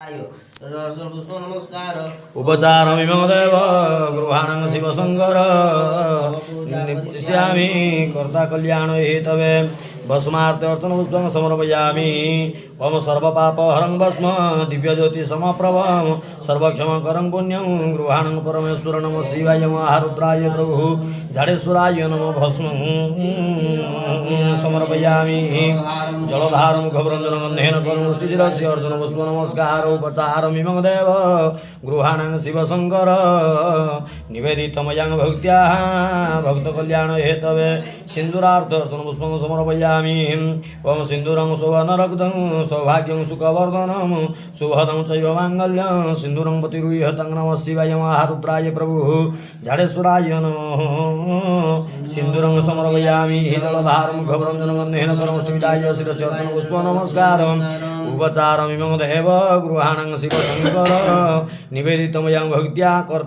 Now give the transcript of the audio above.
नमस्कार उपचारमिमं देव गृहाणं शिवशङ्कर निश्यामि कर्ता कल्याण हेतवे भस्मार्थ समर्पयामि ओम सर्वपापहरं भस्म दिव्यज्योतिसमप्रभं सर्वक्षमकरं पुण्यं गृहाणं परमेश्वर नमः शिवाय महारुद्राय प्रभुः झाडेश्वराय नमो भस्मं समर्पयामि जलधारं खभ्रञ्जनगन्धेन कर्मुष्टिशिरस्य अर्जुनपुष्प नमस्कार उपचारमिमं देव गृहाणं शिवशङ्कर निवेदितमयां भक्त्या भक्तकल्याण हेतवे सिन्दूरार्धर्चनपुष्पं समर्पयामि ओम सिन्दूरं सुवर्णरक्तं सौभाग्यं सुखवर्धनं शुभदं चैव माङ्गल्यं सिन्दूरं पतिरुह्यतं नमः शिवाय महारुद्राय प्रभुः झाडेश्वराय नमः सिन्दूरं समर्पयामि जलधारं खभ्रञ्जनगन्धेन कर्मुष्टिविदाय शिरस्यर्चनपुष्प नमस्कारम् उपचारमिमं देव गृहाणं शिवशङ्कर निवेदितमयां भक्त्या